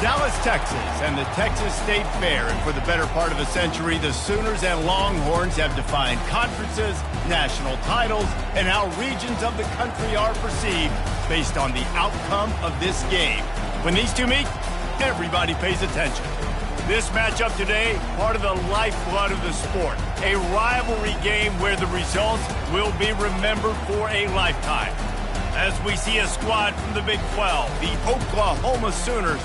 Dallas, Texas, and the Texas State Fair. And for the better part of a century, the Sooners and Longhorns have defined conferences, national titles, and how regions of the country are perceived based on the outcome of this game. When these two meet, everybody pays attention. This matchup today, part of the lifeblood of the sport. A rivalry game where the results will be remembered for a lifetime. As we see a squad from the Big 12, the Oklahoma Sooners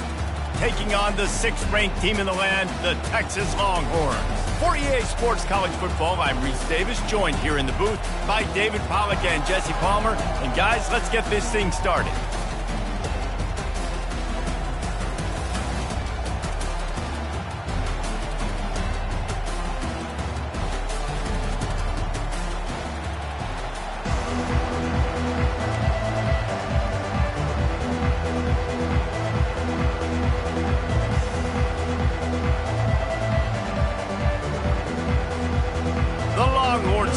taking on the 6th-ranked team in the land, the Texas Longhorns. For EA Sports College Football, I'm Reese Davis, joined here in the booth by David Pollack and Jesse Palmer. And guys, let's get this thing started.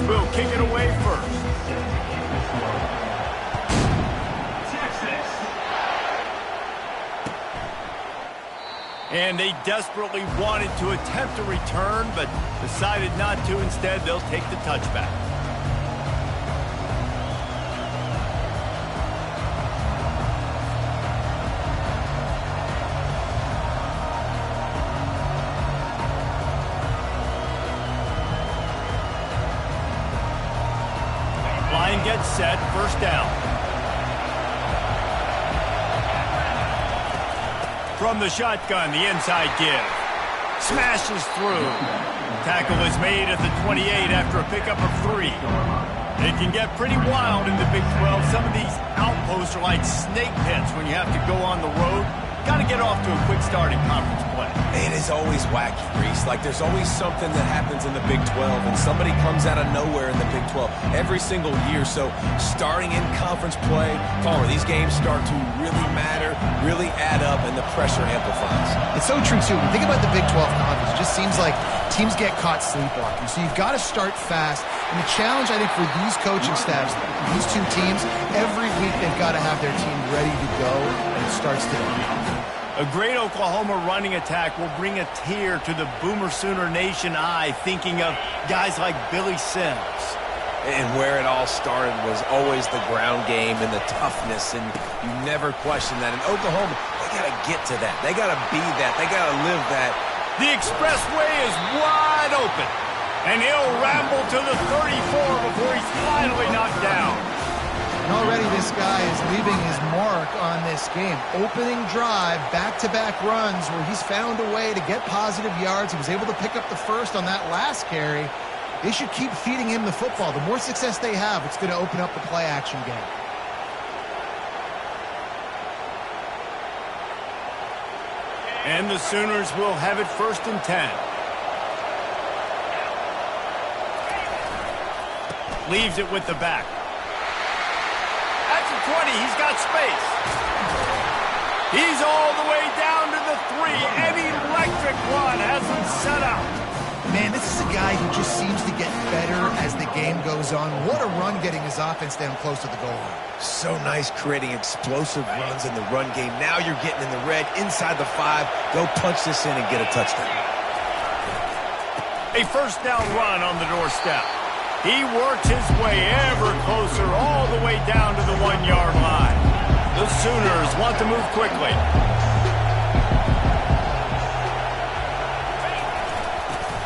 Will kick it away first. Texas. And they desperately wanted to attempt a return, but decided not to. Instead, they'll take the touchback. Line gets set, first down. From the shotgun, the inside give. Smashes through. Tackle is made at the 28 after a pickup of 3. It can get pretty wild in the Big 12. Some of these outposts are like snake pits when you have to go on the road. Got to get off to a quick start in conference play. It is always wacky, Reese. Like, there's always something that happens in the Big 12, and somebody comes out of nowhere in the Big 12 every single year. So, starting in conference play, Palmer, these games start to really matter, really add up, and the pressure amplifies. It's so true, too. When you think about the Big 12 conference, it just seems like teams get caught sleepwalking. So, you've got to start fast. And the challenge, I think, for these coaching staffs, these two teams, every week they've got to have their team ready to go, and it starts today. A great Oklahoma running attack will bring a tear to the Boomer Sooner Nation eye, thinking of guys like Billy Sims. And where it all started was always the ground game and the toughness, and you never question that. In Oklahoma, they got to get to that. They got to be that. They got to live that. The expressway is wide open, and he'll ramble to the 34 before he's finally knocked down. And already this guy is leaving his mark on this game. Opening drive, back-to-back runs where he's found a way to get positive yards. He was able to pick up the first on that last carry. They should keep feeding him the football. The more success they have, it's going to open up the play-action game. And the Sooners will have it 1st and 10. Leaves it with the back. At the 20, he's got space. He's all the way down to the 3. An electric run has him set up. Man, this is a guy who just seems to get better as the game goes on. What a run getting his offense down close to the goal line. So nice creating explosive runs in the run game. Now you're getting in the red, inside the 5. Go punch this in and get a touchdown. A first down run on the doorstep. He works his way ever closer all the way down to the 1-yard line. The Sooners want to move quickly.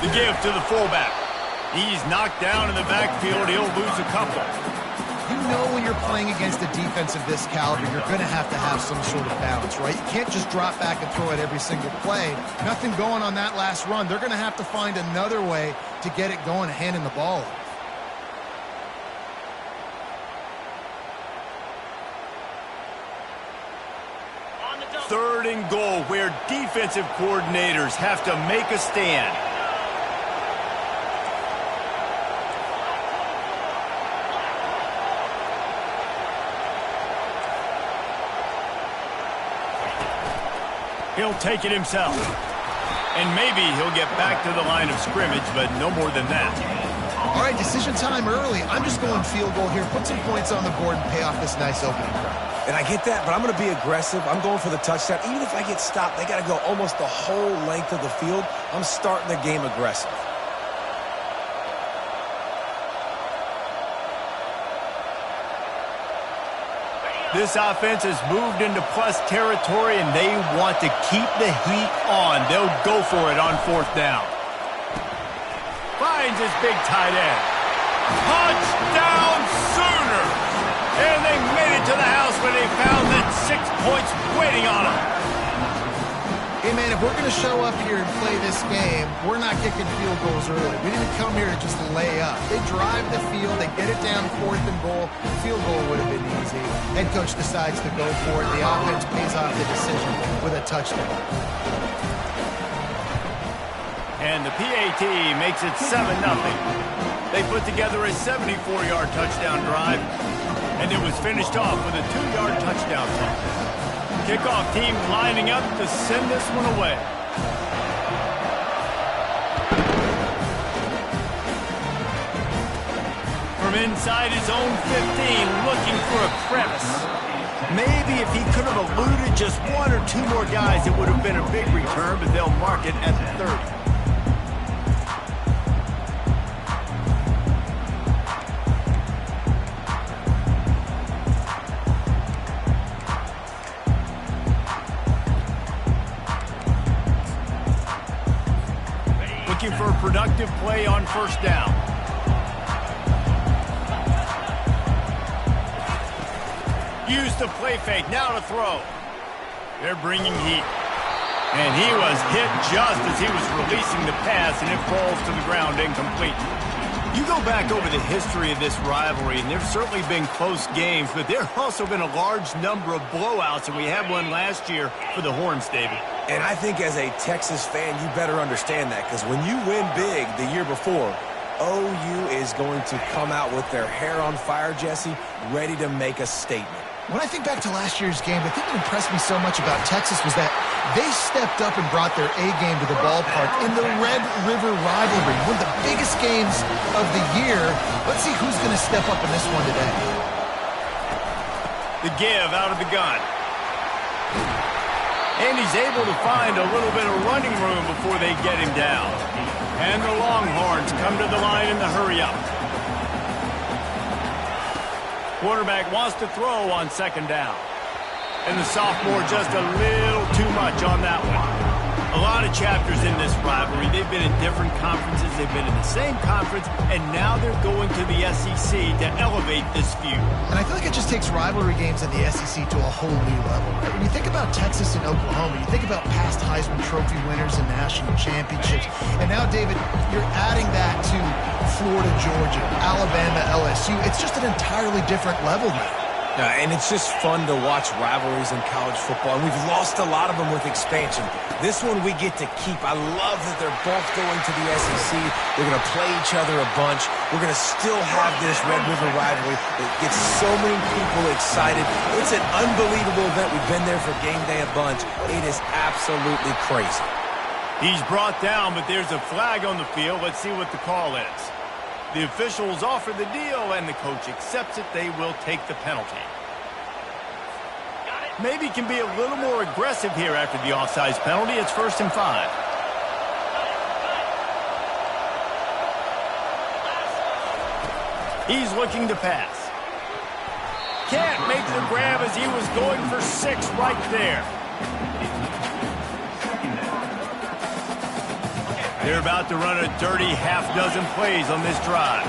The give to the fullback. He's knocked down in the backfield. He'll lose a couple. You know when you're playing against a defense of this caliber, you're going to have some sort of balance, right? You can't just drop back and throw it every single play. Nothing going on that last run. They're going to have to find another way to get it going, handing the ball off. 3rd and goal, where defensive coordinators have to make a stand. He'll take it himself. And maybe he'll get back to the line of scrimmage, but no more than that. All right, decision time early. I'm just going field goal here. Put some points on the board and pay off this nice opening drive. And I get that, but I'm going to be aggressive. I'm going for the touchdown. Even if I get stopped, they got to go almost the whole length of the field. I'm starting the game aggressive. This offense has moved into plus territory, and they want to keep the heat on. They'll go for it on 4th down. Finds his big tight end. Touchdown Sooners! And they made it to the house when they found that 6 points waiting on them. Hey, man, if we're going to show up here and play this game, we're not kicking field goals early. We didn't come here to just lay up. They drive the field. They get it down 4th and goal. Field goal would have been easy. Head coach decides to go for it. The offense pays off the decision with a touchdown. And the PAT makes it 7-0. They put together a 74-yard touchdown drive, and it was finished off with a 2-yard touchdown punt. Kickoff team lining up to send this one away. From inside his own 15, looking for a crevice. Maybe if he could have eluded just 1 or 2 more guys, it would have been a big return, but they'll mark it at the 30. Looking for a productive play on 1st down. Use the play fake, now to throw. They're bringing heat. And he was hit just as he was releasing the pass, and it falls to the ground incomplete. You go back over the history of this rivalry, and there's certainly been close games, but there have also been a large number of blowouts, and we had one last year for the Horns, David. And I think as a Texas fan, you better understand that, because when you win big the year before, OU is going to come out with their hair on fire, Jesse, ready to make a statement. When I think back to last year's game, the thing that impressed me so much about Texas was that they stepped up and brought their A game to the ballpark in the Red River rivalry, one of the biggest games of the year. Let's see who's going to step up in this one today. The give out of the gun. And he's able to find a little bit of running room before they get him down. And the Longhorns come to the line in the hurry-up. Quarterback wants to throw on 2nd down. And the sophomore just a little too much on that one. A lot of chapters in this rivalry. They've been in different conferences. They've been in the same conference. And now they're going to the SEC to elevate this feud. And I feel like it just takes rivalry games in the SEC to a whole new level. Right? When you think about Texas and Oklahoma, you think about past Heisman Trophy winners and national championships. And now, David, you're adding that to Florida, Georgia, Alabama, LSU. It's just an entirely different level now. And it's just fun to watch rivalries in college football. And we've lost a lot of them with expansion. This one we get to keep. I love that they're both going to the SEC. They're going to play each other a bunch. We're going to still have this Red River rivalry that gets so many people excited. It's an unbelievable event. We've been there for game day a bunch. It is absolutely crazy. He's brought down, but there's a flag on the field. Let's see what the call is. The officials offer the deal, and the coach accepts it. They will take the penalty. Maybe can be a little more aggressive here after the offsides penalty. It's 1st and 5. He's looking to pass. Can't make the grab as he was going for 6 right there. They're about to run a dirty half-dozen plays on this drive.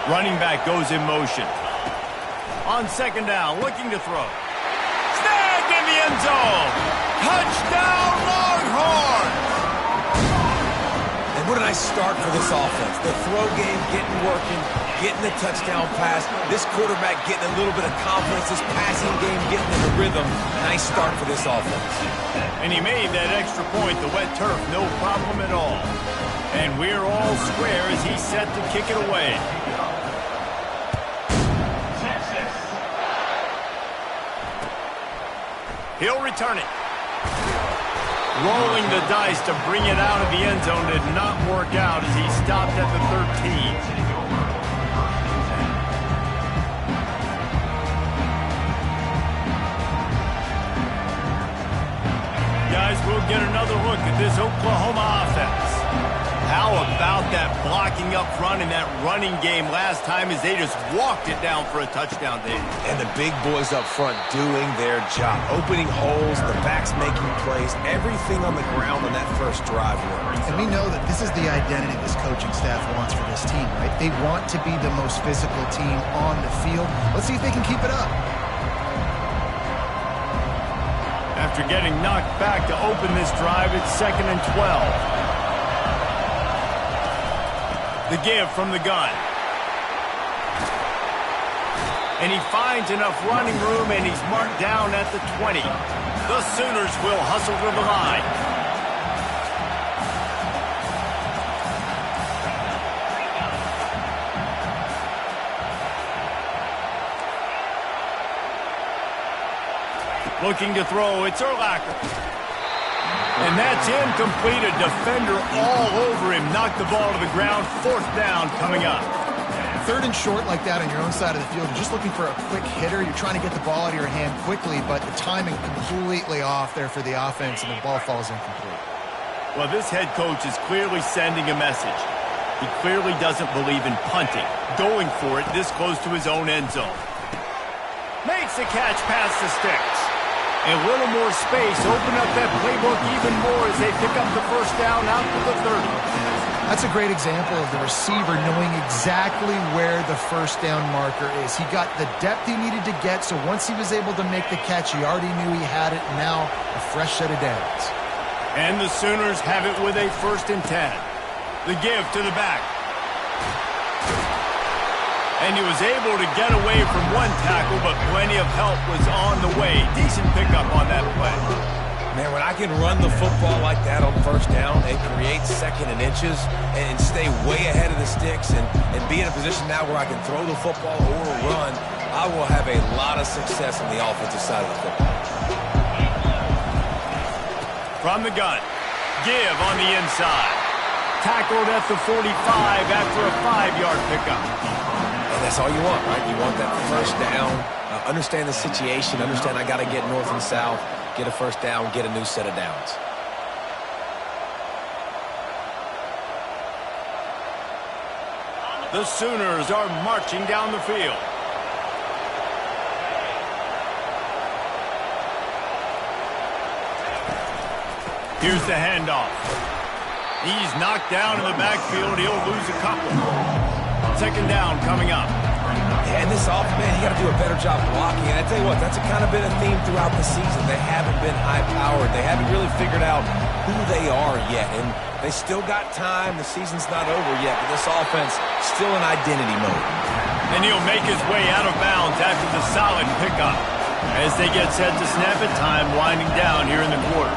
Running back goes in motion. On 2nd down, looking to throw. Snagged in the end zone. Touchdown, Longhorns! And what a nice start for this offense. The throw game getting working, getting the touchdown pass. This quarterback getting a little bit of confidence. This passing game getting in the rhythm. Nice start for this offense. And he made that extra point, the wet turf, no problem at all. And we're all square as he's set to kick it away. He'll return it. Rolling the dice to bring it out of the end zone did not work out as he stopped at the 13. guys, we'll get another look at this Oklahoma offense. How about that blocking up front and that running game last time as they just walked it down for a touchdown, Dave? And the big boys up front doing their job. Opening holes, the backs making plays, everything on the ground on that first drive worked. And we know that this is the identity this coaching staff wants for this team, right? They want to be the most physical team on the field. Let's see if they can keep it up. After getting knocked back to open this drive, it's 2nd and 12. The give from the gun. And he finds enough running room, and he's marked down at the 20. The Sooners will hustle to the line. Looking to throw, it's Urlacher. And that's incomplete. A defender all over him. Knocked the ball to the ground. 4th down coming up. 3rd and short like that on your own side of the field. You're just looking for a quick hitter. You're trying to get the ball out of your hand quickly, but the timing completely off there for the offense, and the ball falls incomplete. Well, this head coach is clearly sending a message. He clearly doesn't believe in punting. Going for it this close to his own end zone. Makes the catch past the sticks. And a little more space, open up that playbook even more as they pick up the 1st down out to the 30. That's a great example of the receiver knowing exactly where the 1st down marker is. He got the depth he needed to get, so once he was able to make the catch, he already knew he had it, and now a fresh set of downs. And the Sooners have it with a 1st and 10. The give to the back. And he was able to get away from one tackle, but plenty of help was on the way. Decent pickup on that play. Man, when I can run the football like that on 1st down and create 2nd and inches and stay way ahead of the sticks and be in a position now where I can throw the football or run, I will have a lot of success on the offensive side of the football. From the gun, give on the inside. Tackled at the 45 after a 5-yard pickup. And that's all you want, right? You want that 1st down, understand the situation, understand I got to get north and south, get a 1st down, get a new set of downs. The Sooners are marching down the field. Here's the handoff. He's knocked down in the backfield. He'll lose a couple. 2nd down coming up. Yeah, and this offense, man, you got to do a better job blocking. And I tell you what, that's kind of been a theme throughout the season. They haven't been high-powered. They haven't really figured out who they are yet. And they still got time. The season's not over yet, but this offense still in identity mode. And he'll make his way out of bounds after the solid pickup. As they get set to snap it, time winding down here in the quarter.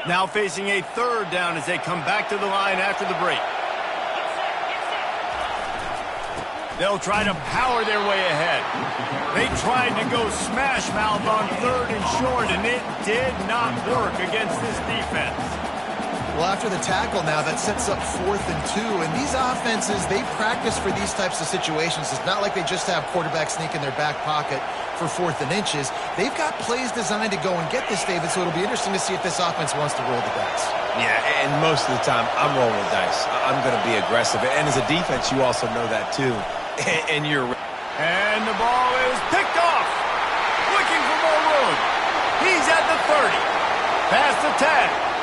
Now facing a 3rd down as they come back to the line after the break. They'll try to power their way ahead. They tried to go smash mouth on 3rd and short, and it did not work against this defense. Well, after the tackle now, that sets up 4th and 2. And these offenses, they practice for these types of situations. It's not like they just have quarterback sneak in their back pocket for 4th and inches. They've got plays designed to go and get this, David, so it'll be interesting to see if this offense wants to roll the dice. Yeah, and most of the time, I'm rolling the dice. I'm going to be aggressive. And as a defense, you also know that, too. And you're... And the ball is picked off. Looking for more room. He's at the 30. Past the 10.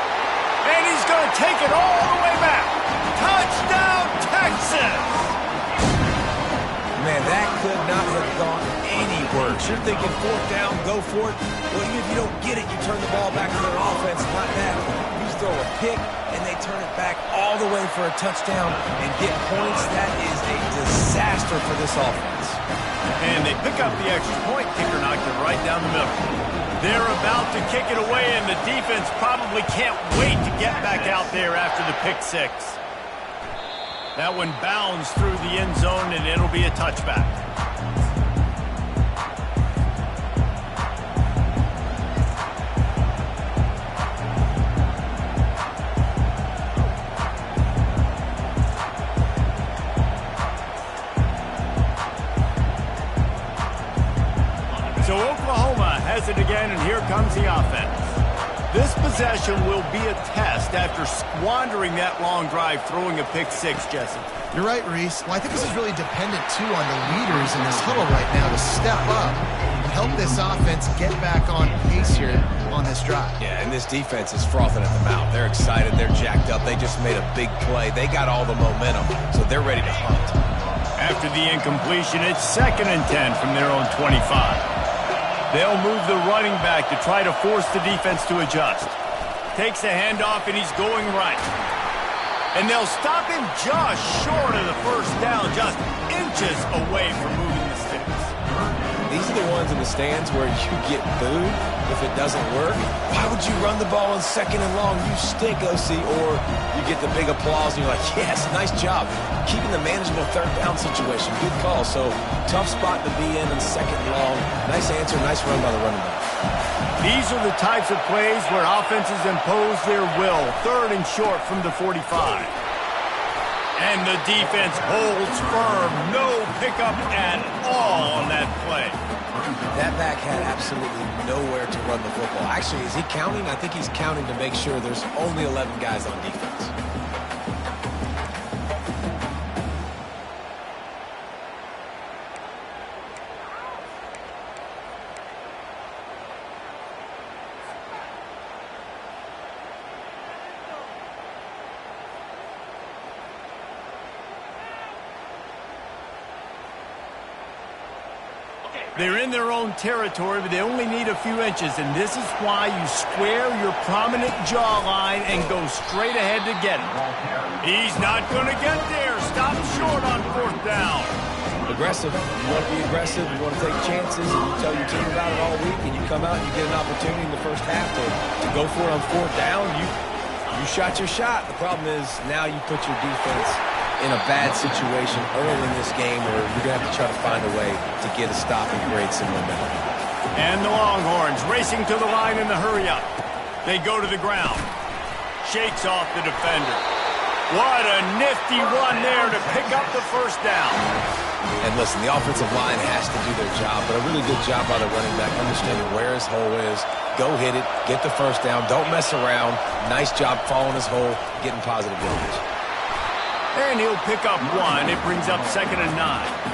And he's going to take it all the way back. Touchdown, Texas! Man, that could not have gone any worse. You're thinking 4th down, go for it. Well, even if you don't get it, you turn the ball back to their offense. Not that. You just throw a pick, and they turn it back all the way for a touchdown and get points. That is a disaster for this offense. And they pick up the extra point. Kicker knocked it right down the middle. They're about to kick it away, and the defense probably can't wait to get back out there after the pick six. That one bounds through the end zone, and it'll be a touchback. So Oklahoma has it again, and here comes the offense. This possession will be a test after squandering that long drive throwing a pick six, Jesse. You're right, Reese. Well, I think this is really dependent, too, on the leaders in this huddle right now to step up and help this offense get back on pace here on this drive. Yeah, and this defense is frothing at the mouth. They're excited. They're jacked up. They just made a big play. They got all the momentum, so they're ready to hunt. After the incompletion, it's 2nd and 10 from their own 25. They'll move the running back to try to force the defense to adjust. Takes the handoff, and he's going right. And they'll stop him just short of the first down, just inches away from moving the sticks. These are the ones in the stands where you get booed if it doesn't work. Why would you run the ball on 2nd and long? You stink, OC. Or you get the big applause, and you're like, yes, nice job. Keeping the manageable 3rd down situation. Good call. So, tough spot to be in 2nd and long. Nice answer, nice run by the running back. These are the types of plays where offenses impose their will. 3rd and short from the 45. And the defense holds firm. No pickup at all on that play. That back had absolutely nowhere to run the football. Actually, is he counting? I think he's counting to make sure there's only 11 guys on defense. They're in their own territory, but they only need a few inches, and this is why you square your prominent jawline and go straight ahead to get it. He's not going to get there. Stop short on 4th down. Aggressive. You want to be aggressive. You want to take chances, and you tell your team about it all week, and you come out and you get an opportunity in the first half to go for it on 4th down. You shot your shot. The problem is now you put your defense in a bad situation early in this game where you're going to have to try to find a way to get a stop and create some momentum. And the Longhorns racing to the line in the hurry-up. They go to the ground. Shakes off the defender. What a nifty run there to pick up the first down. And listen, the offensive line has to do their job, but a really good job by the running back, understanding where his hole is. Go hit it, get the first down, don't mess around. Nice job following his hole, getting positive yardage. And he'll pick up 1. It brings up 2nd and 9.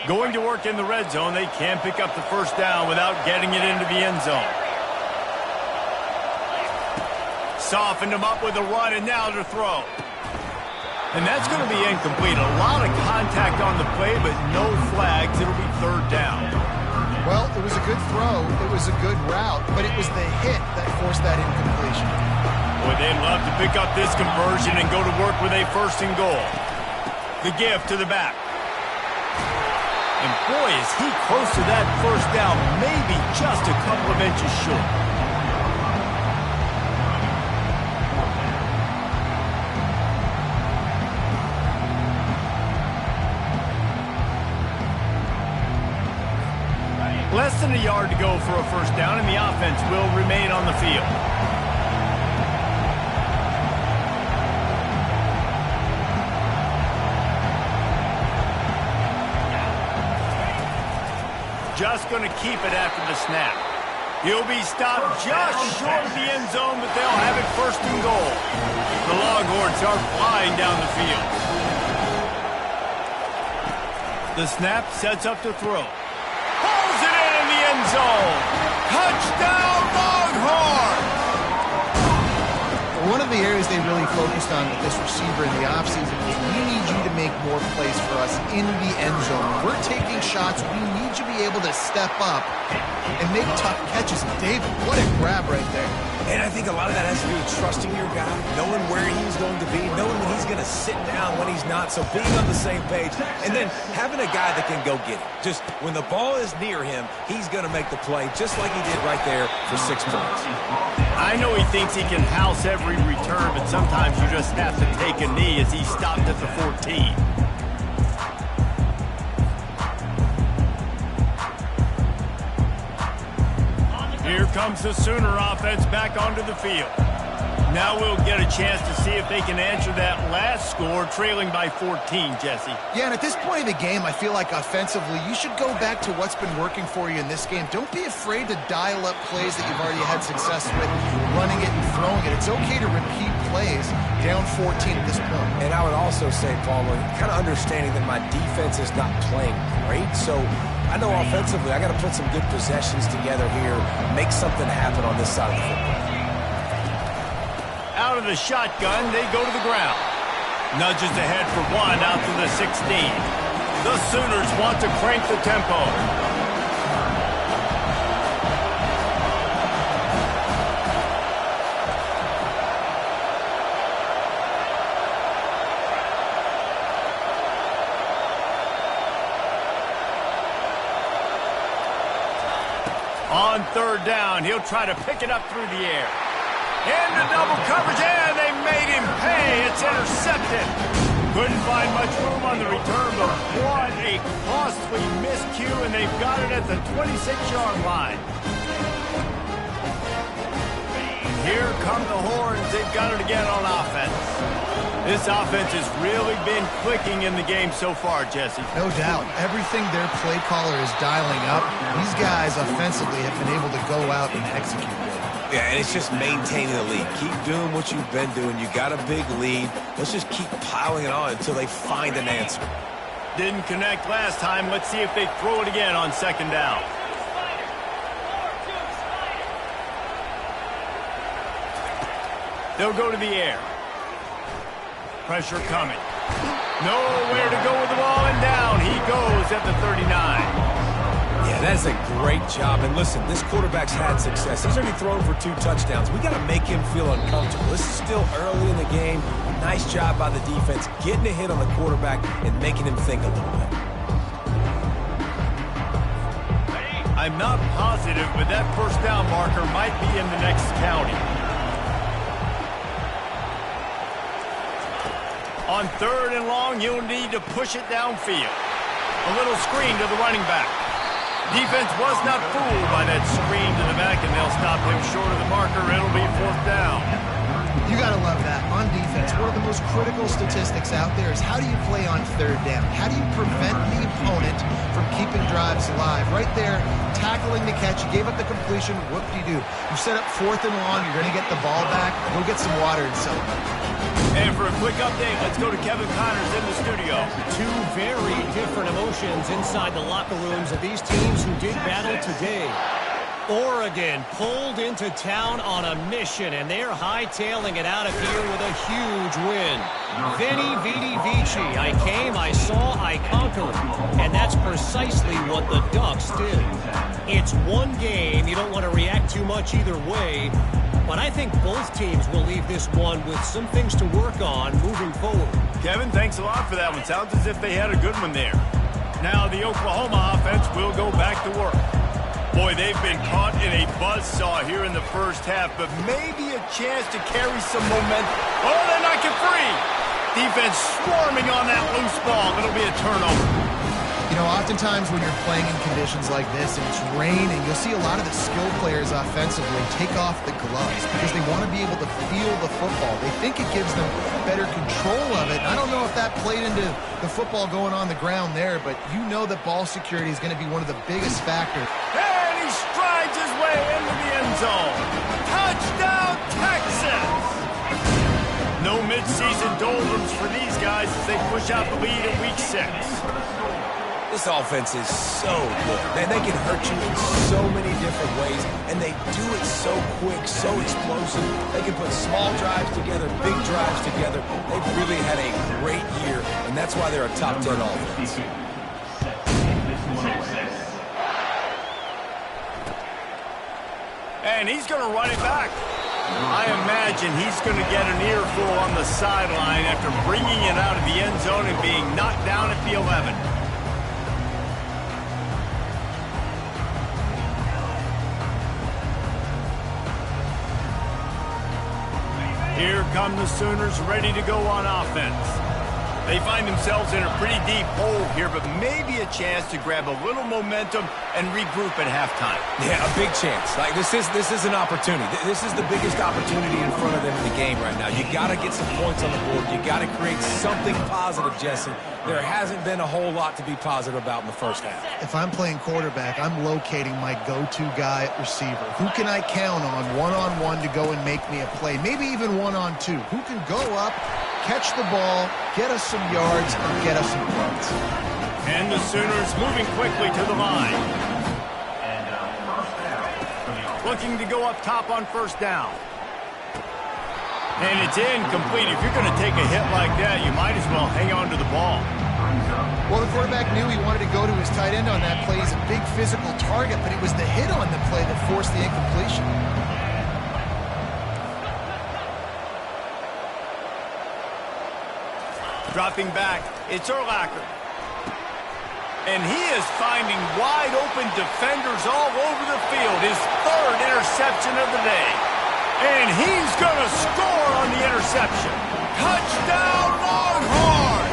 Going to work in the red zone, they can pick up the first down without getting it into the end zone. Softened him up with a run, and now to throw. And that's going to be incomplete. A lot of contact on the play, but no flags. It'll be 3rd down. Well, it was a good throw. It was a good route, but it was the hit that forced that incompletion. Boy, they'd love to pick up this conversion and go to work with a 1st and goal. The give to the back. And boy, is he close to that first down, maybe just a couple of inches short. Less than a yard to go for a first down, and the offense will remain on the field. Just going to keep it after the snap. He'll be stopped just short of the end zone, but they'll have it 1st and goal. The Longhorns are flying down the field. The snap sets up to throw. Pulls it in the end zone. Touchdown, Longhorns! One of the areas they really focused on with this receiver in the offseason was, we need you to make more plays for us in the end zone. When we're taking shots, we need you to be able to step up and make tough catches. And David, what a grab right there. And I think a lot of that has to do with trusting your guy, knowing where he's going to be, knowing when he's going to sit down, when he's not, so being on the same page, and then having a guy that can go get it. Just when the ball is near him, he's going to make the play, just like he did right there for 6 points. I know he thinks he can house every return, but sometimes you just have to take a knee as he stopped at the 14. Here comes the Sooner offense back onto the field. Now we'll get a chance to see if they can answer that last score, trailing by 14, Jesse. Yeah, and at this point in the game, I feel like offensively, you should go back to what's been working for you in this game. Don't be afraid to dial up plays that you've already had success with, running it and throwing it. It's okay to repeat plays down 14 at this point. And I would also say, Palmer, kind of understanding that my defense is not playing great, so I know offensively I got to put some good possessions together here, make something happen on this side of the football. Out of the shotgun, they go to the ground. Nudges ahead for 1 out to the 16. The Sooners want to crank the tempo. On 3rd down, he'll try to pick it up through the air. Into double coverage, and they made him pay. It's intercepted. Couldn't find much room on the return, but what a costly miscue, and they've got it at the 26-yard line. Here come the Horns. They've got it again on offense. This offense has really been clicking in the game so far, Jesse. No doubt. Everything their play caller is dialing up, these guys offensively have been able to go out and execute with. Yeah, and it's just maintaining the lead. Keep doing what you've been doing. You got a big lead. Let's just keep piling it on until they find an answer. Didn't connect last time. Let's see if they throw it again on 2nd down. They'll go to the air. Pressure coming. Nowhere to go with the ball, and down he goes at the 39. Yeah, that's a great job. And listen, this quarterback's had success. He's already thrown for 2 touchdowns. We got to make him feel uncomfortable. This is still early in the game. Nice job by the defense, getting a hit on the quarterback and making him think a little bit. I'm not positive, but that 1st down marker might be in the next county. On 3rd and long, you'll need to push it downfield. A little screen to the running back. Defense was not fooled by that screen to the back, and they'll stop him short of the marker. It'll be 4th down. You got to love that. On defense, one of the most critical statistics out there is how do you play on 3rd down? How do you prevent the opponent from keeping drives alive? Right there, tackling the catch. You gave up the completion. Whoop-de-doo. You set up 4th and long. You're going to get the ball back. Go get some water and celebrate. And for a quick update, let's go to Kevin Connors in the studio. 2 very different emotions inside the locker rooms of these teams who did battle today. Oregon pulled into town on a mission, and they're hightailing it out of here with a huge win. Veni, Vidi, Vici. I came, I saw, I conquered. And that's precisely what the Ducks did. It's one game. You don't want to react too much either way. But I think both teams will leave this one with some things to work on moving forward. Kevin, thanks a lot for that one. Sounds as if they had a good one there. Now the Oklahoma offense will go back to work. Boy, they've been caught in a buzzsaw here in the 1st half, but maybe a chance to carry some momentum. Oh, they're not get free. Defense swarming on that loose ball. It'll be a turnover. You know, oftentimes when you're playing in conditions like this and it's raining, you'll see a lot of the skill players offensively take off the gloves because they want to be able to feel the football. They think it gives them better control of it. I don't know if that played into the football going on the ground there, but you know that ball security is going to be one of the biggest factors. And he strides his way into the end zone. Touchdown, Texas! No midseason doldrums for these guys as they push out the lead in Week 6. This offense is so good. Man, they can hurt you in so many different ways, and they do it so quick, so explosive. They can put small drives together, big drives together. They've really had a great year, and that's why they're a top 10 offense. And he's going to run it back. I imagine he's going to get an earful on the sideline after bringing it out of the end zone and being knocked down at the 11. Here come the Sooners ready to go on offense. They find themselves in a pretty deep hole here, but maybe a chance to grab a little momentum and regroup at halftime. Yeah, a big chance. Like this is an opportunity. This is the biggest opportunity in front of them in the game right now. You got to get some points on the board. You got to create something positive, Jesse. There hasn't been a whole lot to be positive about in the first half. If I'm playing quarterback, I'm locating my go-to guy at receiver. Who can I count on one-on-one to go and make me a play? Maybe even one-on-two. Who can go up, catch the ball, get us some yards, and get us some points? And the Sooners moving quickly to the line. Looking to go up top on first down. And it's incomplete. If you're going to take a hit like that, you might as well hang on to the ball. Well, the quarterback knew he wanted to go to his tight end on that play. He's a big physical target, but it was the hit on the play that forced the incompletion. Dropping back, it's Urlacher. And he is finding wide-open defenders all over the field. His third interception of the day. And he's going to score on the interception. Touchdown, Longhorns!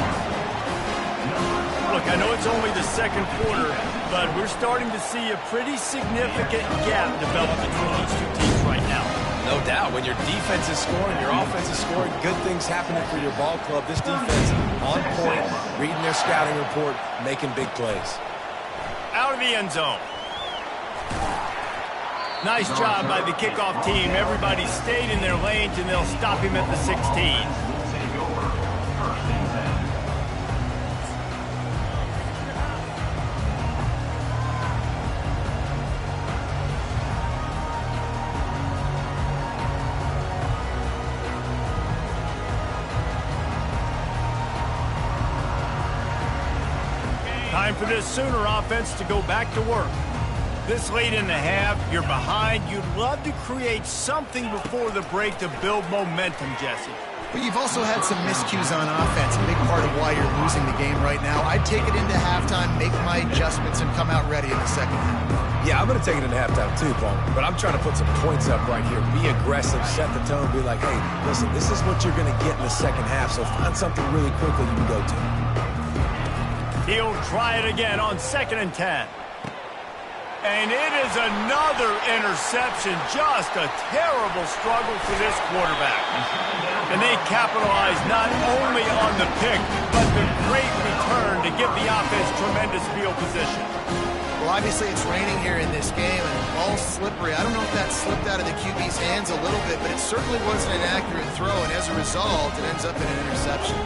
Look, I know it's only the second quarter, but we're starting to see a pretty significant gap develop between these two teams right now. No doubt. When your defense is scoring, your offense is scoring, good things happening for your ball club. This defense on point, reading their scouting report, making big plays. Out of the end zone. Nice job by the kickoff team. Everybody stayed in their lanes, and they'll stop him at the 16. Time for this Sooner offense to go back to work. This late in the half, you're behind. You'd love to create something before the break to build momentum, Jesse. But you've also had some miscues on offense, a big part of why you're losing the game right now. I'd take it into halftime, make my adjustments, and come out ready in the second half. Yeah, I'm going to take it into halftime too, Paul. But I'm trying to put some points up right here. Be aggressive, set the tone, be like, hey, listen, this is what you're going to get in the second half, so find something really quickly you can go to. He'll try it again on 2nd and 10. And it is another interception. Just a terrible struggle for this quarterback. And they capitalize not only on the pick, but the great return to give the offense tremendous field position. Well, obviously it's raining here in this game, and the ball's slippery. I don't know if that slipped out of the QB's hands a little bit, but it certainly wasn't an accurate throw, and as a result, it ends up in an interception.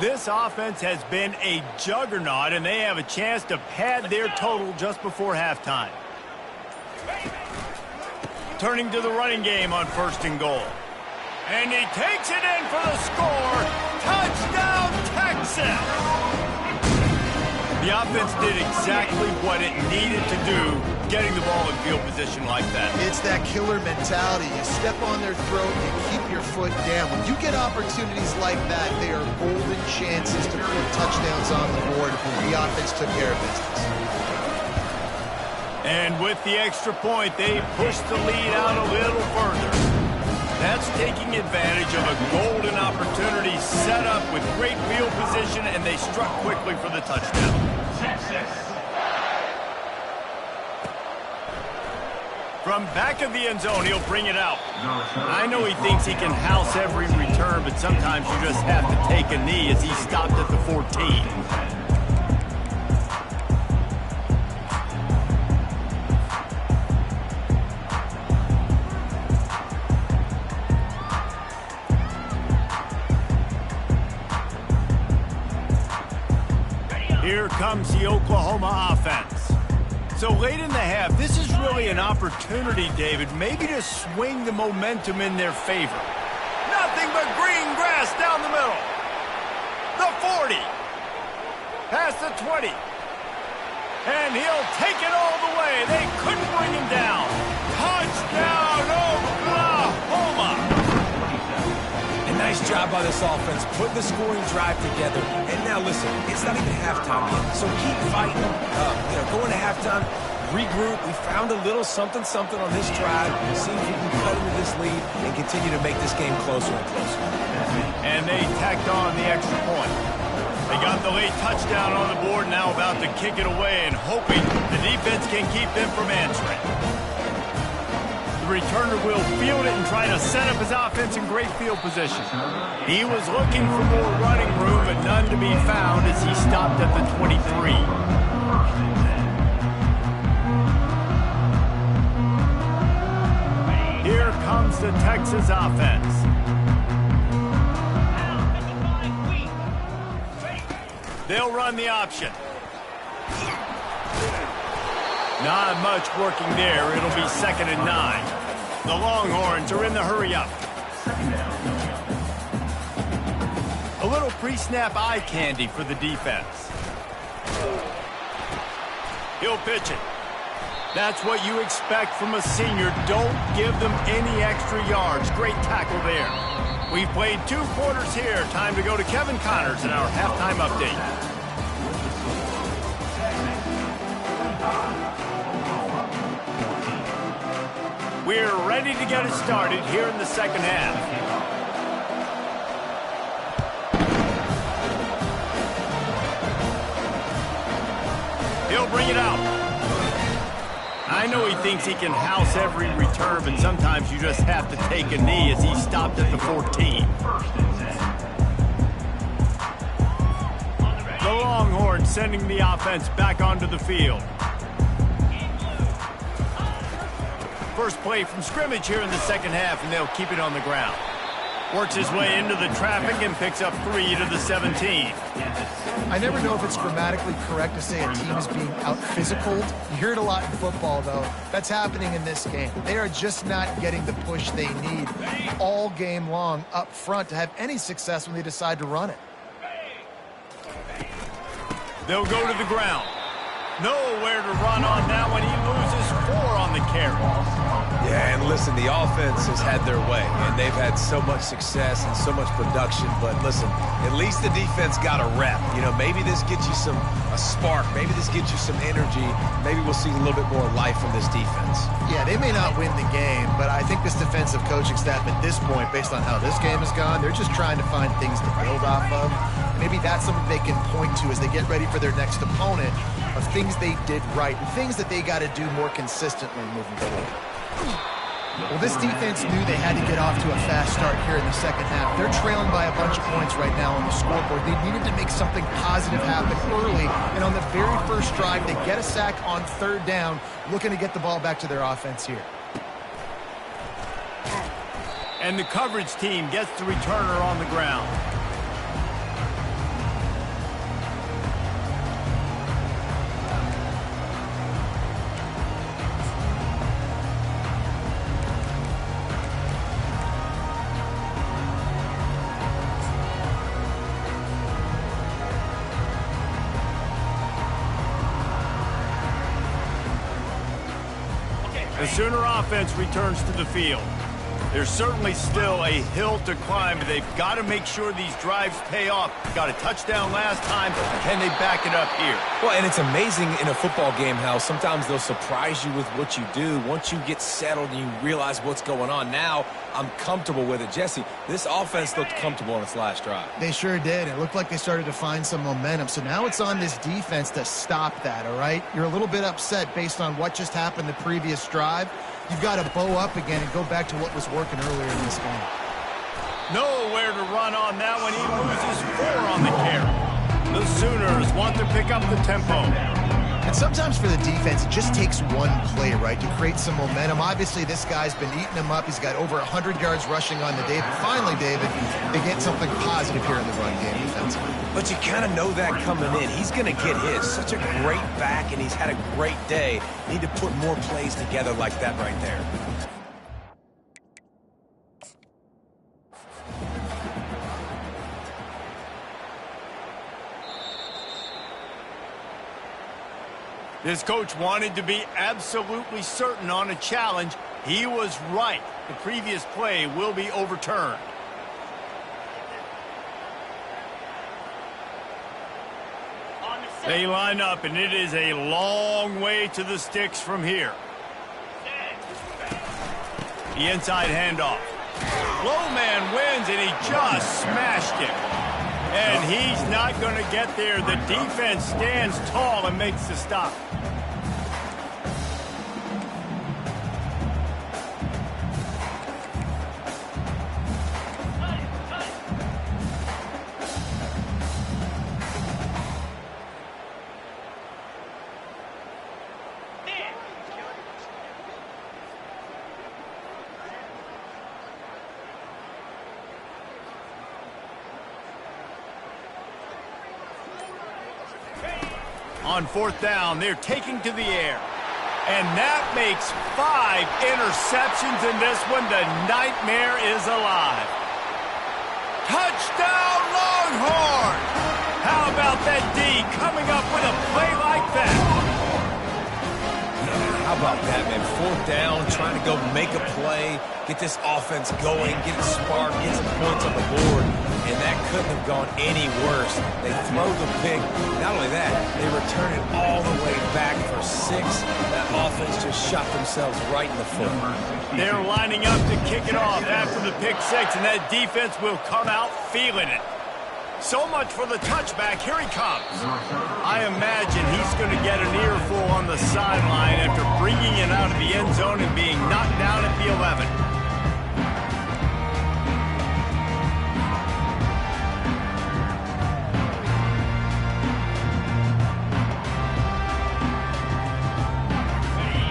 This offense has been a juggernaut, and they have a chance to pad their total just before halftime. Turning to the running game on 1st and goal. And he takes it in for the score. Touchdown, Texas! The offense did exactly what it needed to do, getting the ball in field position like that. It's that killer mentality. You step on their throat, you keep your foot down. When you get opportunities like that, they are golden chances to put touchdowns on the board if the offense took care of business. And with the extra point, they pushed the lead out a little further. That's taking advantage of a golden opportunity set up with great field position, and they struck quickly for the touchdown. From back of the end zone, he'll bring it out. I know he thinks he can house every return, but sometimes you just have to take a knee as he stopped at the 14. Here comes the Oklahoma offense. So late in the half, this is really an opportunity, David, maybe to swing the momentum in their favor. Nothing but green grass down the middle. The 40. Past the 20. And he'll take it all the way. They couldn't bring him down. Touchdown, Oklahoma! A nice job by this offense, putting the scoring drive together. And now listen, it's not even halftime yet, so keep fighting. Going to halftime, regroup. We found a little something on this drive. See if we can cut into this lead and continue to make this game closer and closer. And they tacked on the extra point. They got the late touchdown on the board, now about to kick it away and hoping the defense can keep them from answering. The returner will field it and try to set up his offense in great field position. He was looking for more running room, but none to be found as he stopped at the 23. Here comes the Texas offense. They'll run the option. Not much working there. It'll be 2nd and 9. The Longhorns are in the hurry-up. A little pre-snap eye candy for the defense. He'll pitch it. That's what you expect from a senior. Don't give them any extra yards. Great tackle there. We've played 2 quarters here. Time to go to Kevin Connors in our halftime update. We're ready to get it started here in the second half. He'll bring it out. I know he thinks he can house every return, but sometimes you just have to take a knee as he stopped at the 14. The Longhorns sending the offense back onto the field. First play from scrimmage here in the second half, and they'll keep it on the ground. Works his way into the traffic and picks up 3 to the 17. I never know if it's grammatically correct to say a team is being out-physicaled. You hear it a lot in football, though. That's happening in this game. They are just not getting the push they need all game long up front to have any success when they decide to run it. They'll go to the ground. Nowhere to run on now when he loses 4 on the carry. Yeah, and listen, the offense has had their way, and they've had so much success and so much production. But listen, at least the defense got a rep. Maybe this gets you a spark. Maybe this gets you some energy. Maybe we'll see a little bit more life from this defense. Yeah, they may not win the game, but I think this defensive coaching staff at this point, based on how this game has gone, they're just trying to find things to build off of. Maybe that's something they can point to as they get ready for their next opponent, of things they did right and things that they got to do more consistently moving forward. Well, this defense knew they had to get off to a fast start here in the second half. They're trailing by a bunch of points right now on the scoreboard. They needed to make something positive happen early, and on the very first drive, they get a sack on 3rd down, looking to get the ball back to their offense here. And the coverage team gets the returner on the ground. The Sooner offense returns to the field. There's certainly still a hill to climb, but they've got to make sure these drives pay off. Got a touchdown last time. Can they back it up here? Well, and it's amazing in a football game how sometimes they'll surprise you with what you do. Once you get settled and you realize what's going on, now I'm comfortable with it. Jesse, this offense looked comfortable on its last drive. They sure did. It looked like they started to find some momentum. So now it's on this defense to stop that, all right? You're a little bit upset based on what just happened the previous drive. You've got to bow up again and go back to what was working earlier in this game. Nowhere to run on now when he loses 4 on the carry. The Sooners want to pick up the tempo. And sometimes for the defense, it just takes one play, right, to create some momentum. Obviously, this guy's been eating them up. He's got over 100 yards rushing on the day. But finally, David, they get something positive here in the run game defensively. But you kind of know that coming in. He's going to get his. Such a great back, and he's had a great day. Need to put more plays together like that right there. This coach wanted to be absolutely certain on a challenge. He was right. The previous play will be overturned. They line up, and it is a long way to the sticks from here. The inside handoff. Low man wins, and he just smashed it. And he's not going to get there. The defense stands tall and makes the stop. On fourth down, they're taking to the air. And that makes 5 interceptions in this one. The nightmare is alive. Touchdown, Longhorn! How about that D coming up with a play like that? How about that, man? Fourth down, trying to go make a play, get this offense going, get it sparked, get some points on the board. And that couldn't have gone any worse. They throw the pick. Not only that, they return it all the way back for 6. That offense just shot themselves right in the foot. They're lining up to kick it off after the pick 6, and that defense will come out feeling it. So much for the touchback. Here he comes. I imagine he's going to get an earful on the sideline after bringing it out of the end zone and being knocked down at the 11.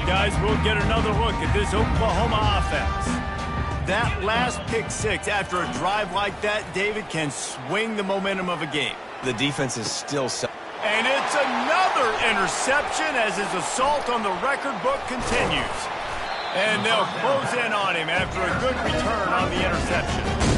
Guys, we'll get another look at this Oklahoma offense. That last pick 6 after a drive like that, David, can swing the momentum of a game. The defense is still... And it's another interception as his assault on the record book continues. And they'll close in on him after a good return on the interception.